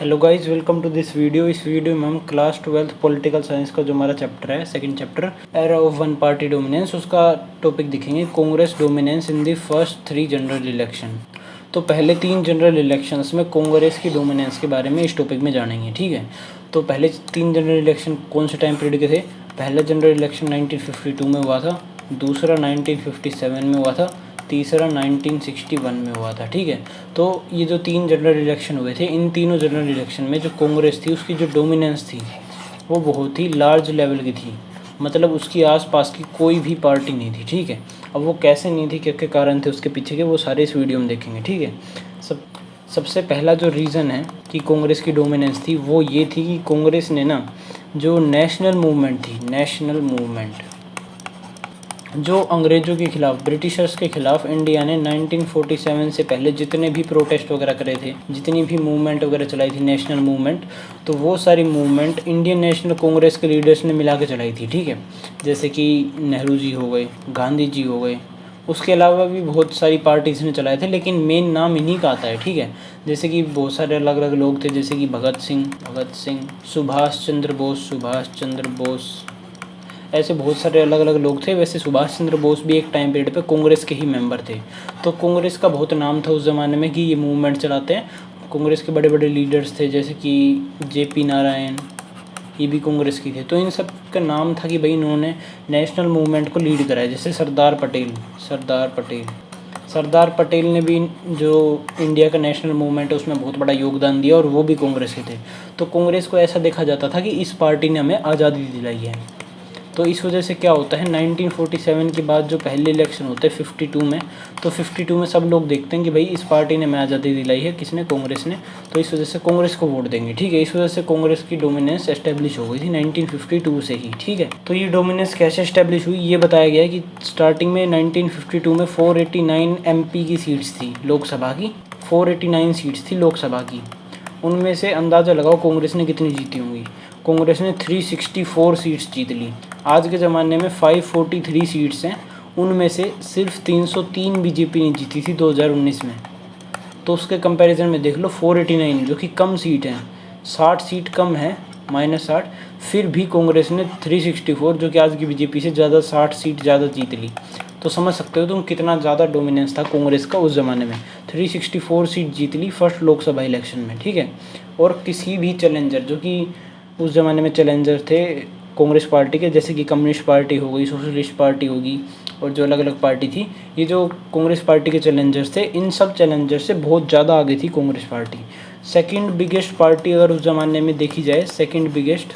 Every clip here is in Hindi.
Hello guys, welcome to this video. इस वीडियो में हम क्लास 12th पॉलिटिकल साइंस का जो हमारा चैप्टर है, second chapter era of one party dominance, उसका टॉपिक दिखेंगे Congress dominance in the first 3 general election. तो पहले 3 जनरल इलेक्शंस में कांग्रेस की डोमिनेंस के बारे में इस टॉपिक में जानेंगे, ठीक है। तो पहले 3 जनरल इलेक्शन कौन से टाइम पीरियड के थे? पहला जनरल इलेक्शन 1952 में हुआ था, दूसरा 1957 में हुआ था, तीसरा 1961 में हुआ था, ठीक है। तो ये जो 3 जनरल इलेक्शन हुए थे, इन तीनों जनरल इलेक्शन में जो कांग्रेस थी उसकी जो डोमिनेंस थी वो बहुत ही लार्ज लेवल की थी। मतलब उसकी आसपास की कोई भी पार्टी नहीं थी, ठीक है। अब वो कैसे नहीं थी, क्या क्या कारण थे उसके पीछे के, वो सारे इस वीडियो में देखेंगे, ठीक है। सबसे पहला जो रीज़न है कि कांग्रेस की डोमिनेंस थी वो ये थी कि कांग्रेस ने ना जो नेशनल मूवमेंट थी, नेशनल मूवमेंट जो अंग्रेज़ों के ख़िलाफ़, ब्रिटिशर्स के ख़िलाफ़ इंडिया ने 1947 से पहले जितने भी प्रोटेस्ट वगैरह करे थे, जितनी भी मूवमेंट वगैरह चलाई थी, नेशनल मूवमेंट, तो वो सारी मूवमेंट इंडियन नेशनल कांग्रेस के लीडर्स ने मिला के चलाई थी, ठीक है। जैसे कि नेहरू जी हो गए, गांधी जी हो गए, उसके अलावा भी बहुत सारी पार्टीज़ ने चलाए थे, लेकिन मेन नाम इन्हीं का आता है, ठीक है। जैसे कि बहुत सारे अलग अलग लोग थे, जैसे कि भगत सिंह, सुभाष चंद्र बोस, ऐसे बहुत सारे अलग अलग लोग थे। वैसे सुभाष चंद्र बोस भी एक टाइम पीरियड पे कांग्रेस के ही मेंबर थे। तो कांग्रेस का बहुत नाम था उस ज़माने में कि ये मूवमेंट चलाते हैं। कांग्रेस के बड़े बड़े लीडर्स थे, जैसे कि JP नारायण, ये भी कांग्रेस की थे। तो इन सब का नाम था कि भाई इन्होंने नेशनल मूवमेंट को लीड कराया। जैसे सरदार पटेल ने भी जो इंडिया का नेशनल मूवमेंट है उसमें बहुत बड़ा योगदान दिया, और वो भी कांग्रेस के थे। तो कांग्रेस को ऐसा देखा जाता था कि इस पार्टी ने हमें आज़ादी दिलाई है। तो इस वजह से क्या होता है, 1947 के बाद जो पहले इलेक्शन होते हैं 52 में, तो 52 में सब लोग देखते हैं कि भाई इस पार्टी ने हमें आज़ादी दिलाई है, किसने? कांग्रेस ने। तो इस वजह से कांग्रेस को वोट देंगे, ठीक है। इस वजह से कांग्रेस की डोमिनेंस एस्टेब्लिश हो गई थी 1952 से ही, ठीक है। तो ये डोमिनेंस कैसे एस्टेब्लिश हुई ये बताया गया है कि स्टार्टिंग में 1952 में 489 MP की सीट्स थी लोकसभा की, 489 सीट्स थी लोकसभा की। उनमें से अंदाज़ा लगाओ कांग्रेस ने कितनी जीती होंगी। कांग्रेस ने 364 सीट्स जीत ली। आज के ज़माने में 543 सीट्स हैं, उनमें से सिर्फ 303 बीजेपी ने जीती थी 2019 में। तो उसके कंपैरिजन में देख लो 489 जो कि कम सीट है, 60 सीट कम है, -60, फिर भी कांग्रेस ने 364 जो कि आज की बीजेपी से ज़्यादा, 60 सीट ज़्यादा जीत ली। तो समझ सकते हो तुम कितना ज़्यादा डोमिनेंस था कांग्रेस का उस ज़माने में। 364 सीट जीत ली फर्स्ट लोकसभा इलेक्शन में, ठीक है। और किसी भी चैलेंजर, जो कि उस ज़माने में चैलेंजर थे कांग्रेस पार्टी के, जैसे कि कम्युनिस्ट पार्टी हो गई, सोशलिस्ट पार्टी होगी, और जो अलग अलग पार्टी थी, ये जो कांग्रेस पार्टी के चैलेंजर्स थे, इन सब चैलेंजर्स से बहुत ज़्यादा आगे थी Congress party. Second biggest party अगर उस ज़माने में देखी जाए, सेकंड बिगेस्ट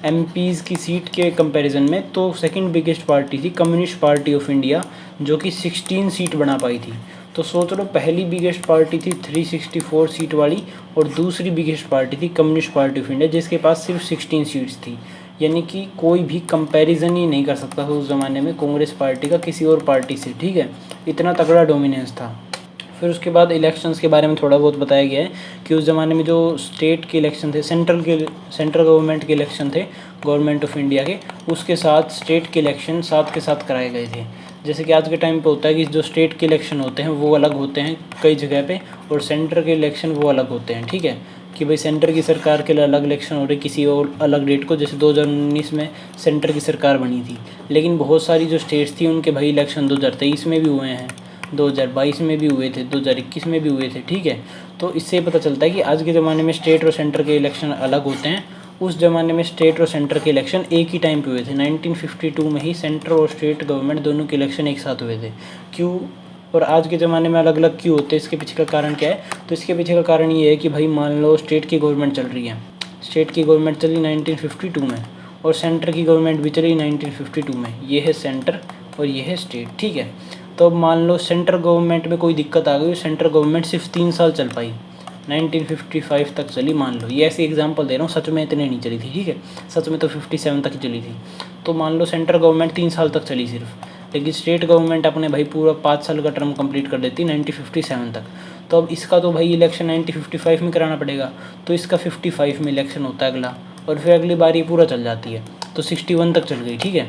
MPs की सीट के कंपैरिजन में, तो सेकंड बिगेस्ट पार्टी थी कम्युनिस्ट पार्टी ऑफ इंडिया, जो कि 16 सीट बना पाई थी। तो सोच लो, पहली बिगेस्ट पार्टी थी 364 सीट वाली, और दूसरी बिगेस्ट पार्टी थी कम्युनिस्ट पार्टी ऑफ इंडिया, जिसके पास सिर्फ 16 सीट्स थी। यानी कि कोई भी कंपैरिजन ही नहीं कर सकता था उस ज़माने में कांग्रेस पार्टी का किसी और पार्टी से, ठीक है। इतना तगड़ा डोमिनेंस था। फिर उसके बाद इलेक्शंस के बारे में थोड़ा बहुत बताया गया है कि उस ज़माने में जो स्टेट के इलेक्शन थे, सेंट्रल गवर्नमेंट के इलेक्शन थे, गवर्नमेंट ऑफ इंडिया के, उसके साथ स्टेट के इलेक्शन साथ के साथ कराए गए थे। जैसे कि आज के टाइम पे होता है कि जो स्टेट के इलेक्शन होते हैं वो अलग होते हैं कई जगह पे, और सेंटर के इलेक्शन वो अलग होते हैं, ठीक है। कि भाई सेंटर की सरकार के लिए अलग इलेक्शन हो रहे किसी और अलग डेट को, जैसे 2019 में सेंटर की सरकार बनी थी। लेकिन बहुत सारी जो स्टेट्स थी उनके भाई इलेक्शन 2023 में भी हुए हैं, 2022 में भी हुए थे, 2021 में भी हुए थे, ठीक है। तो इससे पता चलता है कि आज के ज़माने में स्टेट और सेंटर के इलेक्शन अलग होते हैं। उस ज़माने में स्टेट और सेंटर के इलेक्शन एक ही टाइम पे हुए थे। 1952 में ही सेंटर और स्टेट गवर्नमेंट दोनों के इलेक्शन एक साथ हुए थे। क्यों? और आज के ज़माने में अलग अलग क्यों होते हैं, इसके पीछे का कारण क्या है? तो इसके पीछे का कारण ये है कि भाई मान लो स्टेट की गवर्नमेंट चल रही है, स्टेट की गवर्नमेंट चली 1952 में, और सेंटर की गवर्नमेंट भी चली 1952 में। ये है सेंटर और ये है स्टेट, ठीक है। तो अब मान लो सेंट्रल गवर्नमेंट में कोई दिक्कत आ गई, सेंट्रल गवर्नमेंट सिर्फ 3 साल चल पाई, 1955 तक चली, मान लो। ये ऐसे एग्जांपल दे रहा हूँ, सच में इतने नहीं चली थी, ठीक है। सच में तो 57 तक चली थी। तो मान लो सेंट्रल गवर्नमेंट 3 साल तक चली सिर्फ, लेकिन स्टेट गवर्नमेंट अपने भाई पूरा 5 साल का टर्म कंप्लीट कर देती 1957 तक। तो अब इसका तो भाई इलेक्शन 1955 में कराना पड़ेगा, तो इसका 55 में इलेक्शन होता है अगला, और फिर अगली बार ये पूरा चल जाती है, तो 61 तक चल गई, ठीक है।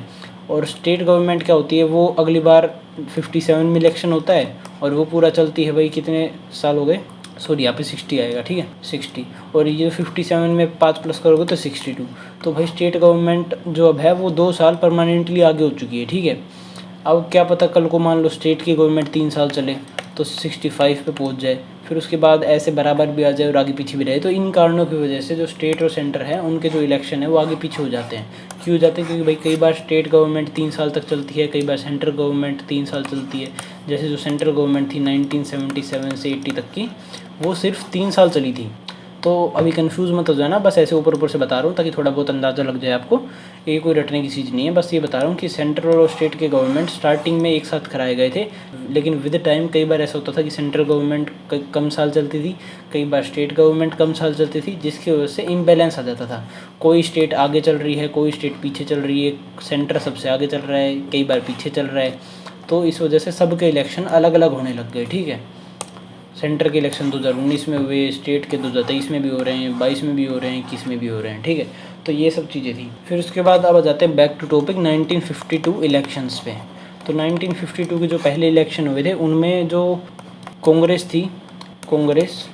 और स्टेट गवर्नमेंट क्या होती है, वो अगली बार 57 में इलेक्शन होता है, और वो पूरा चलती है भाई, कितने साल हो गए, सॉरी यहाँ पे 60 आएगा, ठीक है 60, और ये 57 में 5 प्लस करोगे तो 62। तो भाई स्टेट गवर्नमेंट जो अब है वो 2 साल परमानेंटली आगे हो चुकी है, ठीक है। अब क्या पता कल को मान लो स्टेट की गवर्नमेंट 3 साल चले तो 65 पे पहुंच जाए, फिर उसके बाद ऐसे बराबर भी आ जाए और आगे पीछे भी रहे। तो इन कारणों की वजह से जो स्टेट और सेंटर है उनके जो इलेक्शन है वो आगे पीछे हो जाते हैं। क्यों हो जाते हैं? क्योंकि भाई कई बार स्टेट गवर्नमेंट 3 साल तक चलती है, कई बार सेंट्रल गवर्नमेंट 3 साल चलती है। जैसे जो सेंट्रल गवर्नमेंट थी 1977 से 80 तक की, वो सिर्फ 3 साल चली थी। तो अभी कंफ्यूज मत हो जाना, बस ऐसे ऊपर ऊपर से बता रहा हूँ ताकि थोड़ा बहुत अंदाज़ा लग जाए आपको। ये कोई रटने की चीज़ नहीं है, बस ये बता रहा हूँ कि सेंट्रल और स्टेट के गवर्नमेंट स्टार्टिंग में एक साथ कराए गए थे, लेकिन विद टाइम कई बार ऐसा होता था कि सेंट्रल गवर्नमेंट कम साल चलती थी, कई बार स्टेट गवर्नमेंट कम साल चलती थी, जिसकी वजह से इम्बैलेंस आ जाता था। कोई स्टेट आगे चल रही है, कोई स्टेट पीछे चल रही है, सेंटर सबसे आगे चल रहा है, कई बार पीछे चल रहा है। तो इस वजह से सबके इलेक्शन अलग अलग होने लग गए, ठीक है। सेंटर के इलेक्शन 2019 में हुए, स्टेट के 2023 में भी हो रहे हैं, 22 में भी हो रहे हैं, 21 में भी हो रहे हैं, ठीक है। तो ये सब चीज़ें थी। फिर उसके बाद अब आ जाते हैं बैक टू टॉपिक 1952 इलेक्शंस पे। तो 1952 के जो पहले इलेक्शन हुए थे उनमें जो कांग्रेस थी, कांग्रेस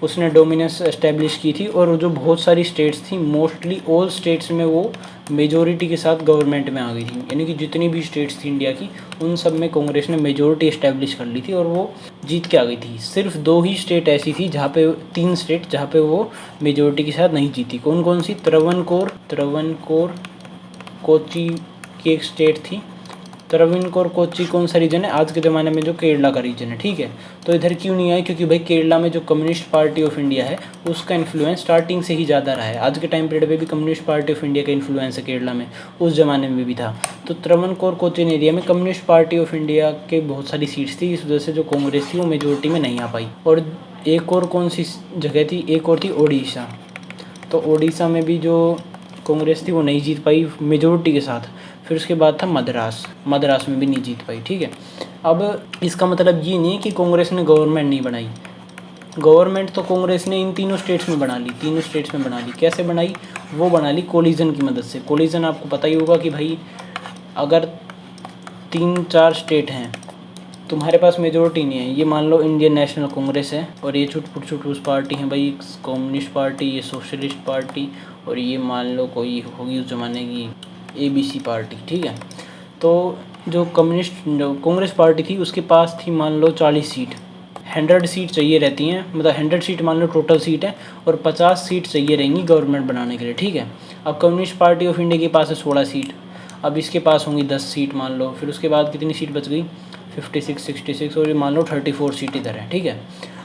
उसने डोमिनेंस एस्टेब्लिश की थी, और जो बहुत सारी स्टेट्स थी, मोस्टली ऑल स्टेट्स में वो मेजोरिटी के साथ गवर्नमेंट में आ गई थी। यानी कि जितनी भी स्टेट्स थी इंडिया की, उन सब में कांग्रेस ने मेजोरिटी एस्टेब्लिश कर ली थी और वो जीत के आ गई थी। सिर्फ 2 ही स्टेट ऐसी थी जहाँ पे 3 स्टेट जहाँ पे वो मेजोरिटी के साथ नहीं जीती। कौन कौन सी? त्रावणकोर, कोची की एक स्टेट थी। त्रावणकोर कोची कौन सा रीजन है? आज के ज़माने में जो केरला का रीजन है, ठीक है। तो इधर क्यों नहीं आए? क्योंकि भाई केरला में जो कम्युनिस्ट पार्टी ऑफ इंडिया है उसका इन्फ्लुएंस स्टार्टिंग से ही ज़्यादा रहा है। आज के टाइम पीरियड पे भी कम्युनिस्ट पार्टी ऑफ इंडिया का इन्फ्लुएंस है केरला में, उस ज़माने में भी था। तो त्रावणकोर कोचीन एरिया में कम्युनिस्ट पार्टी ऑफ इंडिया के बहुत सारी सीट्स थी, इस वजह से जो कांग्रेस थी वो मेजोरिटी में नहीं आ पाई। और एक और कौन सी जगह थी? एक और थी ओडिशा। तो ओडिशा में भी जो कांग्रेस थी वो नहीं जीत पाई मेजोरिटी के साथ। फिर उसके बाद था मद्रास, मद्रास में भी नहीं जीत पाई, ठीक है। अब इसका मतलब ये नहीं है कि कांग्रेस ने गवर्नमेंट नहीं बनाई। गवर्नमेंट तो कांग्रेस ने इन तीनों स्टेट्स में बना ली, तीनों स्टेट्स में बना ली। कैसे बनाई? वो बना ली कोलिजन की मदद से। कोलिजन आपको पता ही होगा कि भाई अगर 3-4 स्टेट हैं, तुम्हारे पास मेजोरिटी नहीं है, ये मान लो इंडियन नेशनल कांग्रेस है और ये छुटपुट पार्टी है भाई, कम्युनिस्ट पार्टी, ये सोशलिस्ट पार्टी, और ये मान लो कोई होगी उस ज़माने की ABC पार्टी, ठीक है। तो जो कांग्रेस पार्टी थी उसके पास थी मान लो 40 सीट, 100 सीट चाहिए रहती हैं, मतलब 100 सीट मान लो टोटल सीट है, और 50 सीट चाहिए रहेंगी गवर्नमेंट बनाने के लिए, ठीक है। अब कम्युनिस्ट पार्टी ऑफ इंडिया के पास है 16 सीट, अब इसके पास होंगी 10 सीट मान लो, फिर उसके बाद कितनी सीट बच गई? 56, 66, और ये मान लो 34 सीट इधर है, ठीक है।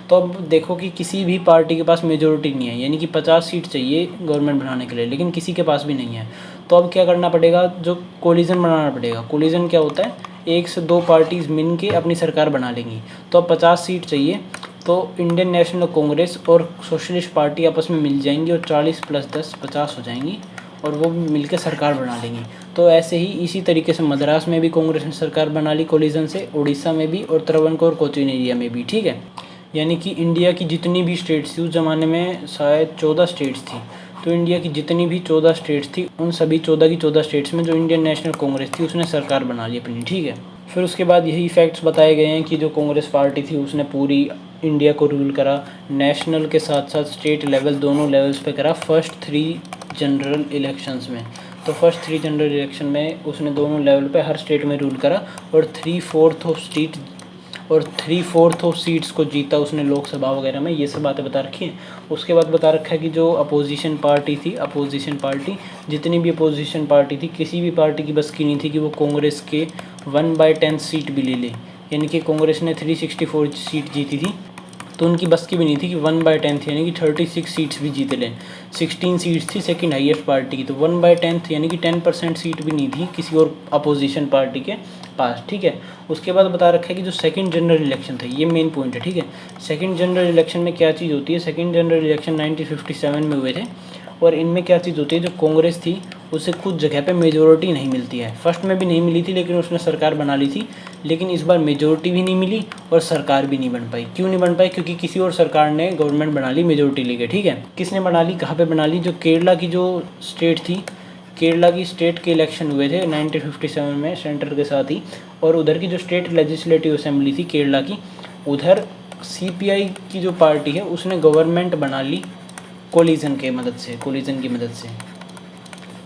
तो अब देखो कि किसी भी पार्टी के पास मेजोरिटी नहीं है, यानी कि 50 सीट चाहिए गवर्नमेंट बनाने के लिए, लेकिन किसी के पास भी नहीं है। तो अब क्या करना पड़ेगा? जो कोलिजन बनाना पड़ेगा। कोलिजन क्या होता है? 1 से 2 पार्टीज़ मिल के अपनी सरकार बना लेंगी। तो अब 50 सीट चाहिए, तो इंडियन नेशनल कांग्रेस और सोशलिस्ट पार्टी आपस में मिल जाएंगी और 40 + 10 50 हो जाएंगी, और वो मिलकर सरकार बना लेंगी। तो ऐसे ही इसी तरीके से मद्रास में भी कांग्रेस ने सरकार बना ली कोलिजन से, उड़ीसा में भी, और त्रावणकोर कोचीन एरिया में भी, ठीक है। यानी कि इंडिया की जितनी भी स्टेट्स थी, उस ज़माने में शायद 14 स्टेट्स थी, तो इंडिया की जितनी भी 14 स्टेट्स थी, उन सभी 14 की 14 स्टेट्स में जो इंडियन नेशनल कांग्रेस थी उसने सरकार बना ली अपनी, ठीक है। फिर उसके बाद यही फैक्ट्स बताए गए हैं कि जो कांग्रेस पार्टी थी उसने पूरी इंडिया को रूल करा, नेशनल के साथ साथ स्टेट लेवल, दोनों लेवल्स पे करा फर्स्ट 3 जनरल इलेक्शंस में। तो फर्स्ट 3 जनरल इलेक्शन में उसने दोनों लेवल पे हर स्टेट में रूल करा, और 3/4 ऑफ सीट्स को जीता उसने लोकसभा वगैरह में। ये सब बातें बता रखी हैं। उसके बाद बता रखा है कि जो अपोजिशन पार्टी थी, जितनी भी अपोजिशन पार्टी थी, किसी भी पार्टी की बस की नहीं थी कि वो कांग्रेस के 1/10 सीट भी ले ले। यानी कि कांग्रेस ने 364 सीट जीती थी, तो उनकी बस की भी नहीं थी कि 1/10 यानी कि 36 सीट्स भी जीत लें। 16 सीट्स थी सेकंड हाईएस्ट पार्टी की, तो 1/10 यानी कि 10% सीट भी नहीं थी किसी और अपोजिशन पार्टी के पास, ठीक है। उसके बाद बता रखा है कि जो सेकंड जनरल इलेक्शन थे, ये मेन पॉइंट है, ठीक है। सेकंड जनरल इलेक्शन में क्या चीज़ होती है? सेकंड जनरल इलेक्शन 1957 में हुए थे, और इनमें क्या चीज़ होती है? जो कांग्रेस थी उसे कुछ जगह पे मेजोरिटी नहीं मिलती है। फर्स्ट में भी नहीं मिली थी, लेकिन उसने सरकार बना ली थी, लेकिन इस बार मेजोरिटी भी नहीं मिली और सरकार भी नहीं बन पाई। क्यों नहीं बन पाई? क्योंकि किसी और सरकार ने गवर्नमेंट बना ली मेजोरिटी लेके, ठीक है। किसने बना ली? कहाँ पे बना ली? जो केरला की जो स्टेट थी, केरला की स्टेट के इलेक्शन हुए थे 1957 में सेंटर के साथ ही, और उधर की जो स्टेट लेजिस्लेटिव असेंबली थी केरला की, उधर सीपीआई की जो पार्टी है उसने गवर्नमेंट बना ली कोलिजन की मदद से।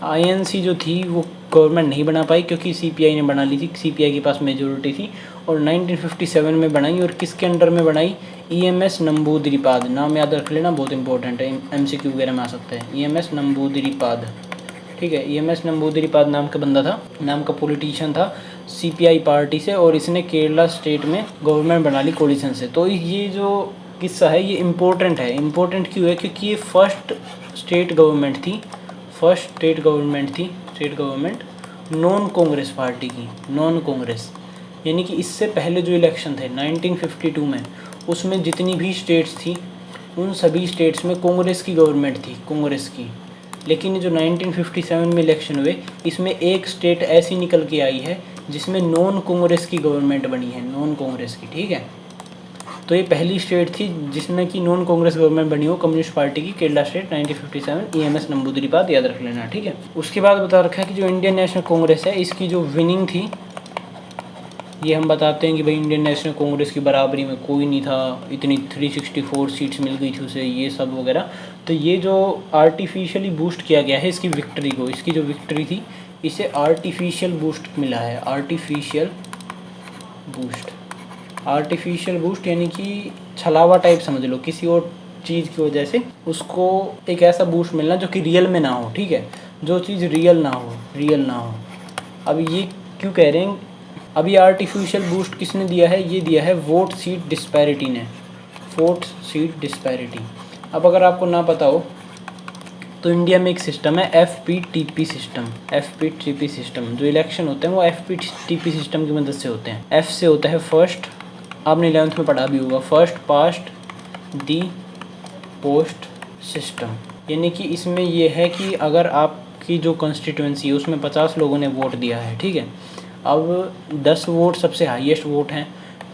आईएनसी जो थी वो गवर्नमेंट नहीं बना पाई क्योंकि सीपीआई ने बना ली थी, सीपीआई के पास मेजोरिटी थी, और 1957 में बनाई। और किसके अंडर में बनाई? ईएमएस नंबूदिरीपाद, नाम याद रख लेना, बहुत इंपॉर्टेंट है, एमसीक्यू वगैरह में आ सकता है। ईएमएस नंबूदिरीपाद, ठीक है। ईएमएस नंबूदिरीपाद नाम का बंदा था, नाम का पॉलिटिशियन था सीपीआई पार्टी से, और इसने केरला स्टेट में गवर्नमेंट बना ली कोलिशन से। तो ये जो किस्सा है ये इम्पोर्टेंट है। इम्पोर्टेंट क्यों है? क्योंकि ये first state government non Congress party की, नॉन कांग्रेस, यानी कि इससे पहले जो इलेक्शन थे 1952 में, उसमें जितनी भी स्टेट्स थी उन सभी स्टेट्स में कांग्रेस की गवर्नमेंट थी, कांग्रेस की। लेकिन जो 1957 में इलेक्शन हुए इसमें एक स्टेट ऐसी निकल के आई है जिसमें नॉन कांग्रेस की गवर्नमेंट बनी है, नॉन कांग्रेस की, ठीक है। तो ये पहली स्टेट थी जिसमें कि नॉन कांग्रेस गवर्नमेंट बनी हो कम्युनिस्ट पार्टी की, केरला स्टेट 1957, ईएमएस नंबूदिरीपाद, याद रख लेना, ठीक है। उसके बाद बता रखा है कि जो इंडियन नेशनल कांग्रेस है इसकी जो विनिंग थी, ये हम बताते हैं कि भाई इंडियन नेशनल कांग्रेस की बराबरी में कोई नहीं था, इतनी 364 सीट्स मिल गई थी उसे, ये सब वगैरह। तो ये जो आर्टिफिशियली बूस्ट किया गया है इसकी विक्ट्री को, इसकी जो विक्ट्री थी इसे आर्टिफिशियल बूस्ट मिला है, आर्टिफिशियल बूस्ट यानी कि छलावा टाइप समझ लो, किसी और चीज़ की वजह से उसको एक ऐसा बूस्ट मिलना जो कि रियल में ना हो, ठीक है, जो चीज़ रियल ना हो। अब ये क्यों कह रहे हैं? अब ये आर्टिफिशियल बूस्ट किसने दिया है? ये दिया है वोट सीट डिस्पैरिटी ने, वोट सीट डिस्पैरिटी। अब अगर आपको ना पता हो तो इंडिया में एक सिस्टम है एफपीटीपी सिस्टम। जो इलेक्शन होते हैं वो एफपीटीपी सिस्टम की मदद से होते हैं। एफ से होता है फर्स्ट, आपने 11th में पढ़ा भी होगा, फर्स्ट पास्ट दी पोस्ट सिस्टम। यानी कि इसमें यह है कि अगर आपकी जो कॉन्स्टिट्यूंसी है उसमें 50 लोगों ने वोट दिया है, ठीक है। अब 10 वोट सबसे हाईएस्ट वोट हैं,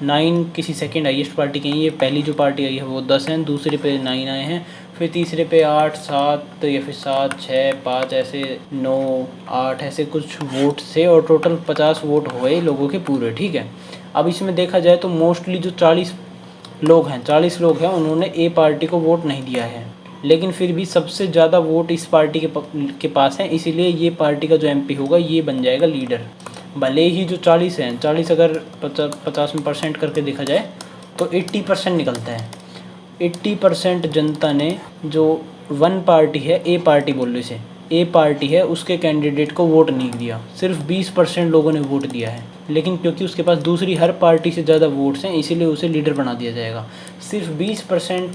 9 किसी सेकंड हाईएस्ट पार्टी के हैं, ये पहली जो पार्टी आई है वो 10 हैं, दूसरे पे 9 आए हैं, फिर तीसरे पे 8, 7 या फिर 7, 6, 5 ऐसे 9, 8 ऐसे कुछ वोट से, और टोटल 50 वोट हो गए लोगों के पूरे, ठीक है। अब इसमें देखा जाए तो मोस्टली जो 40 लोग हैं उन्होंने ए पार्टी को वोट नहीं दिया है, लेकिन फिर भी सबसे ज़्यादा वोट इस पार्टी के पास हैं, इसीलिए ये पार्टी का जो एमपी होगा ये बन जाएगा लीडर। भले ही जो 40 हैं, 40 अगर 50% करके देखा जाए तो 80% निकलता है। 80% जनता ने जो वन पार्टी है, ए पार्टी बोल लो इसे, ए पार्टी है उसके कैंडिडेट को वोट नहीं दिया, सिर्फ 20% लोगों ने वोट दिया है। लेकिन क्योंकि उसके पास दूसरी हर पार्टी से ज़्यादा वोट्स हैं इसीलिए उसे लीडर बना दिया जाएगा। सिर्फ 20%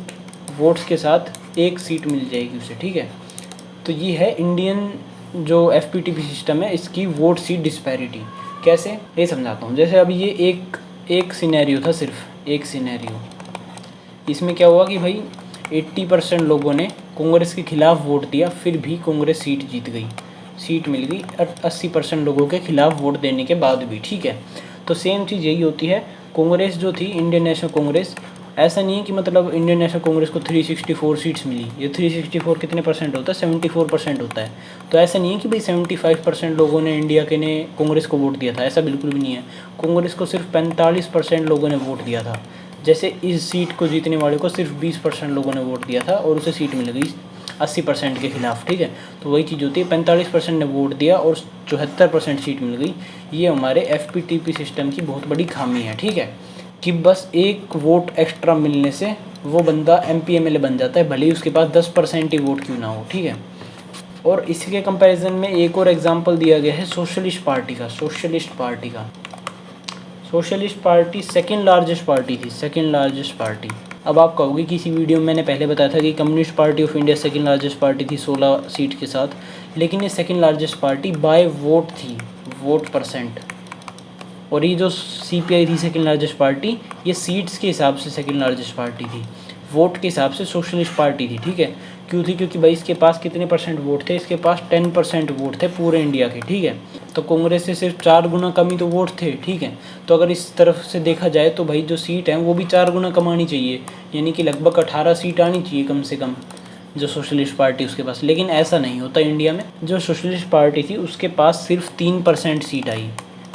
वोट्स के साथ एक सीट मिल जाएगी उसे, ठीक है। तो ये है इंडियन जो एफपीटीपी सिस्टम है इसकी वोट सीट डिस्पैरिटी। कैसे, ये समझाता हूँ। जैसे अभी ये एक सिनेरियो था, सिर्फ एक सिनेरियो। इसमें क्या हुआ कि भाई 80% लोगों ने कांग्रेस के खिलाफ वोट दिया, फिर भी कांग्रेस सीट जीत गई, सीट मिल गई 80% लोगों के खिलाफ वोट देने के बाद भी, ठीक है। तो सेम चीज़ यही होती है, कांग्रेस जो थी इंडियन नेशनल कांग्रेस, ऐसा नहीं है कि मतलब इंडियन नेशनल कांग्रेस को 364 सीट्स मिली। ये 364 कितने परसेंट होता है? 74% होता है। तो ऐसा नहीं है कि भाई 75% लोगों ने इंडिया के ने कांग्रेस को वोट दिया था, ऐसा बिल्कुल भी नहीं है। कांग्रेस को सिर्फ 45% लोगों ने वोट दिया था। जैसे इस सीट को जीतने वाले को सिर्फ 20% लोगों ने वोट दिया था और उसे सीट मिल गई 80% के खिलाफ, ठीक है। तो वही चीज़ होती है, 45% ने वोट दिया और 74% सीट मिल गई। ये हमारे एफपीटीपी सिस्टम की बहुत बड़ी खामी है, ठीक है, कि बस एक वोट एक्स्ट्रा मिलने से वो बंदा एमपी एमएलए बन जाता है, भले ही उसके पास 10% ही वोट क्यों ना हो, ठीक है। और इसी के कंपैरिजन में एक और एग्जांपल दिया गया है सोशलिस्ट पार्टी का। Socialist party second largest party. अब आप कहोगे कि इसी वीडियो में मैंने पहले बताया था कि Communist Party of India second largest party थी 16 सीट के साथ, लेकिन ये second largest party by vote थी, वोट परसेंट। और ये जो सीपीआई थी सेकंड लार्जेस्ट पार्टी, ये सीट्स के हिसाब से सेकंड लार्जेस्ट पार्टी थी, वोट के हिसाब से सोशलिस्ट पार्टी थी, ठीक है। क्यों थी? क्योंकि भाई इसके पास कितने परसेंट वोट थे? इसके पास 10% वोट थे पूरे इंडिया के, ठीक है। तो कांग्रेस से सिर्फ 4 गुना कम ही तो वोट थे, ठीक है। तो अगर इस तरफ से देखा जाए तो भाई जो सीट है वो भी 4 गुना कम आनी चाहिए, यानी कि लगभग 18 सीट आनी चाहिए कम से कम जो सोशलिस्ट पार्टी उसके पास। लेकिन ऐसा नहीं होता इंडिया में। जो सोशलिस्ट पार्टी थी उसके पास सिर्फ 3% सीट आई,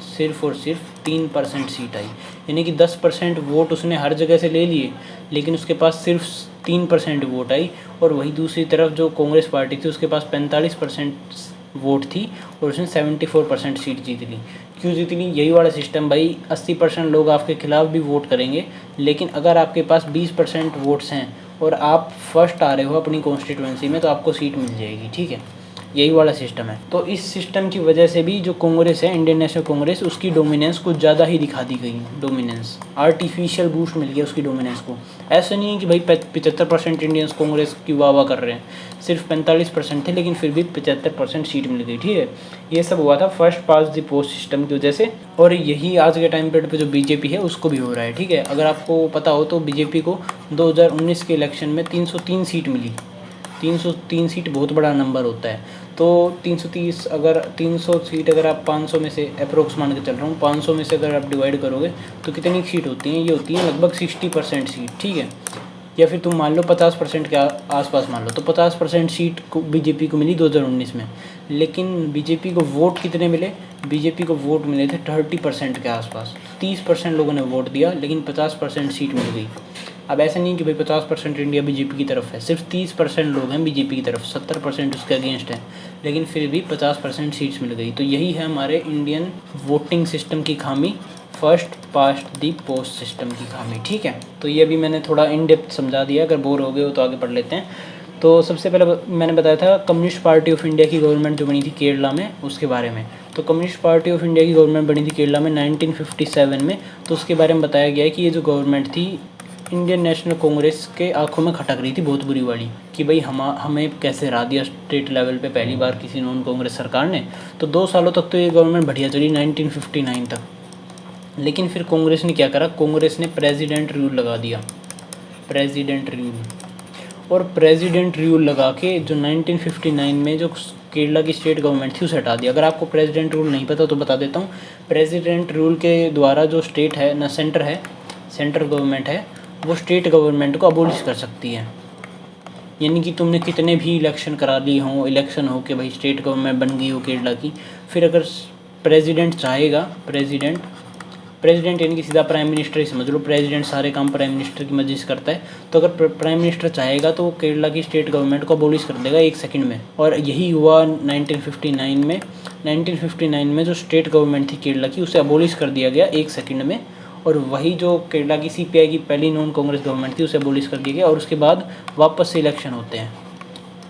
सिर्फ और सिर्फ 3% सीट आई। यानी कि 10% वोट उसने हर जगह से ले लिए, लेकिन उसके पास सिर्फ 3% वोट आई। और वही दूसरी तरफ जो कांग्रेस पार्टी थी उसके पास 45% वोट थी और उसने 74% सीट जीत ली। क्यों जीत ली? यही वाला सिस्टम भाई, 80% लोग आपके खिलाफ भी वोट करेंगे, लेकिन अगर आपके पास 20% वोट्स हैं और आप फर्स्ट आ रहे हो अपनी कॉन्स्टिट्यूंसी में तो आपको सीट मिल जाएगी, ठीक है। यही वाला सिस्टम है। तो इस सिस्टम की वजह से भी जो कांग्रेस है, इंडियन नेशनल कांग्रेस, उसकी डोमिनेंस कुछ ज़्यादा ही दिखा दी गई। डोमिनेंस, आर्टिफिशियल बूस्ट मिल गया उसकी डोमिनेंस को। ऐसा नहीं है कि भाई 75% इंडियंस कांग्रेस की वाह कर रहे हैं, सिर्फ 45% थे, लेकिन फिर भी 75% सीट मिल गई, ठीक है। ये सब हुआ था first pass the post system की वजह से, और यही आज के टाइम पीरियड पे जो बीजेपी है उसको भी हो रहा है, ठीक है। अगर आपको पता हो तो बीजेपी को 2019 के इलेक्शन में 303 सीट मिली। 303 सीट बहुत बड़ा नंबर होता है। तो 330, अगर 300 सीट अगर आप 500 में से अप्रोक्स मान के चल रहा हूँ, 500 में से अगर आप डिवाइड करोगे तो कितनी सीट होती हैं? ये होती है लगभग 60% सीट, ठीक है। या फिर तुम मान लो 50% के आसपास मान लो, तो 50% सीट को बीजेपी को मिली 2019 में। लेकिन बीजेपी को वोट कितने मिले? बीजेपी को वोट मिले थे 30% के आसपास। 30% लोगों ने वोट दिया, लेकिन 50% सीट मिल गई। अब ऐसा नहीं कि भाई 50% इंडिया बीजेपी की तरफ है, सिर्फ 30% लोग हैं बीजेपी की तरफ, 70% उसके अगेंस्ट है, लेकिन फिर भी 50% सीट्स मिल गई। तो यही है हमारे इंडियन वोटिंग सिस्टम की खामी, फर्स्ट पास्ट दी पोस्ट सिस्टम की खामी, ठीक है। तो ये भी मैंने थोड़ा इन डेप्थ समझा दिया, अगर बोर हो गए हो तो आगे पढ़ लेते हैं। तो सबसे पहले मैंने बताया था कम्युनिस्ट पार्टी ऑफ इंडिया की गवर्नमेंट जो बनी थी केरला में, उसके बारे में। तो कम्युनिस्ट पार्टी ऑफ इंडिया की गवर्नमेंट बनी थी केरला में 1957 में। तो उसके बारे में बताया गया है कि ये जो गवर्नमेंट थी इंडियन नेशनल कांग्रेस के आंखों में खटक रही थी बहुत बुरी वाली, कि भाई हमें कैसे हरा दिया स्टेट लेवल पे पहली बार किसी नॉन कांग्रेस सरकार ने। तो 2 सालों तक तो ये गवर्नमेंट बढ़िया चली, 1959 तक। लेकिन फिर कांग्रेस ने क्या करा? कांग्रेस ने प्रेसिडेंट रूल लगा दिया, प्रेसिडेंट रूल। और प्रेसिडेंट रूल लगा के जो 1959 में जो केरला की स्टेट गवर्नमेंट थी उसे हटा दिया। अगर आपको प्रेसिडेंट रूल नहीं पता तो बता देता हूँ। प्रेसिडेंट रूल के द्वारा जो स्टेट है ना, सेंटर है, सेंट्रल गवर्नमेंट है, वो स्टेट गवर्नमेंट को अबोलिश कर सकती है। यानी कि तुमने कितने भी इलेक्शन करा ली हो, इलेक्शन हो कि भाई स्टेट गवर्नमेंट बन गई हो केरला की, फिर अगर प्रेसिडेंट चाहेगा, प्रेसिडेंट यानी कि सीधा प्राइम मिनिस्टर ही समझ लो, प्रेसिडेंट सारे काम प्राइम मिनिस्टर की मर्जी से करता है। तो अगर प्राइम मिनिस्टर चाहेगा तो केरला की स्टेट गवर्नमेंट को अबोलिश कर देगा 1 सेकंड में। और यही हुआ 1959 में। 1959 में जो स्टेट गवर्नमेंट थी केरला की, उसे अबोलिश कर दिया गया 1 सेकंड में। और वही जो केरला की सीपीआई की पहली नॉन कांग्रेस गवर्नमेंट थी उसे अबोलिश कर दिया गया, और उसके बाद वापस से इलेक्शन होते हैं,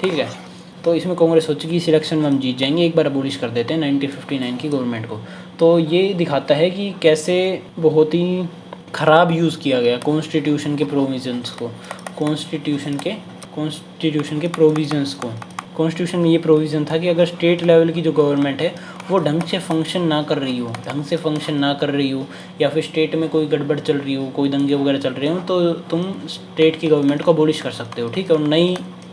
ठीक है। तो इसमें कांग्रेस सोची कि इस इलेक्शन में हम जीत जाएंगे, एक बार अबोलिश कर देते हैं 1959 की गवर्नमेंट को। तो ये दिखाता है कि कैसे बहुत ही ख़राब यूज़ किया गया कॉन्स्टिट्यूशन के प्रोविजंस को, कॉन्स्टिट्यूशन के प्रोविजंस को। कॉन्स्टिट्यूशन में ये प्रोविज़न था कि अगर स्टेट लेवल की जो गवर्नमेंट है वो ढंग से फंक्शन ना कर रही हो, या फिर स्टेट में कोई गड़बड़ चल रही हो, कोई दंगे वगैरह चल रहे हो, तो तुम स्टेट की गवर्नमेंट को अबोलिश कर सकते हो, ठीक है, और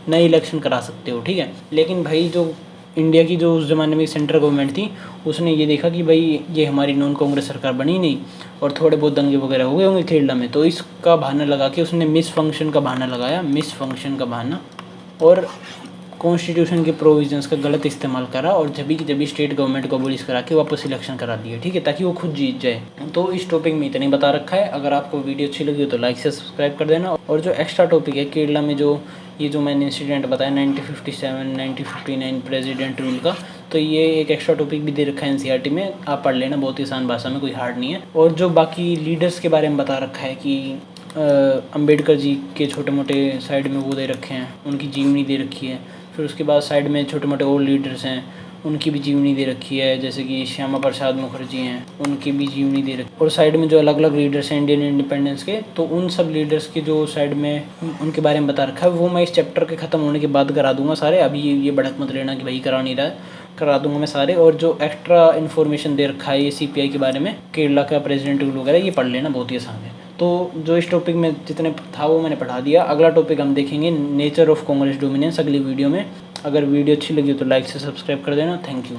नई इलेक्शन करा सकते हो, ठीक है। लेकिन भाई जो इंडिया की जो उस ज़माने में सेंट्रल गवर्नमेंट थी, उसने ये देखा कि भाई ये हमारी नॉन कांग्रेस सरकार बनी नहीं, और थोड़े बहुत दंगे वगैरह हो गए होंगे केरला में, तो इसका बहाना लगा के उसने मिस फंक्शन का बहाना और कॉन्स्टिट्यूशन के प्रोविजंस का गलत इस्तेमाल करा, और जब भी स्टेट गवर्नमेंट को अबोलिश करा के वापस इलेक्शन करा दिए, ठीक है, ताकि वो खुद जीत जाए। तो इस टॉपिक में इतना ही बता रखा है। अगर आपको वीडियो अच्छी लगी हो तो लाइक से सब्सक्राइब कर देना। और जो एक्स्ट्रा टॉपिक है केरला में जो मैंने इंसिडेंट बताया 1957 1959 प्रेसिडेंट रूल का, तो ये एक एक्स्ट्रा टॉपिक भी दे रखा है एनसीईआरटी में, आप पढ़ लेना, बहुत ही आसान भाषा में, कोई हार्ड नहीं है। और जो बाकी लीडर्स के बारे में बता रखा है कि अंबेडकर जी के छोटे मोटे साइड में वो दे रखे हैं, उनकी जीवनी दे रखी है। फिर उसके बाद साइड में छोटे मोटे और लीडर्स हैं, उनकी भी जीवनी दे रखी है, जैसे कि श्यामा प्रसाद मुखर्जी हैं, उनकी भी जीवनी दे रखी। और साइड में जो अलग अलग लीडर्स हैं इंडियन इंडिपेंडेंस के, तो उन सब लीडर्स की जो साइड में उनके बारे में बता रखा है, वो मैं इस चैप्टर के ख़त्म होने के बाद करा दूंगा सारे। अभी ये भड़क मत लेना कि भाई करा नहीं रहा है, करा दूंगा मैं सारे। और जो एक्स्ट्रा इन्फॉर्मेशन दे रखा है ये सीपीआई के बारे में, केरला का प्रेसिडेंट रूल वगैरह, ये पढ़ लेना, बहुत ही आसान है। तो जो इस टॉपिक में जितने था वो मैंने पढ़ा दिया। अगला टॉपिक हम देखेंगे नेचर ऑफ कांग्रेस डोमिनेंस अगली वीडियो में। अगर वीडियो अच्छी लगी तो लाइक से सब्सक्राइब कर देना। Thank you.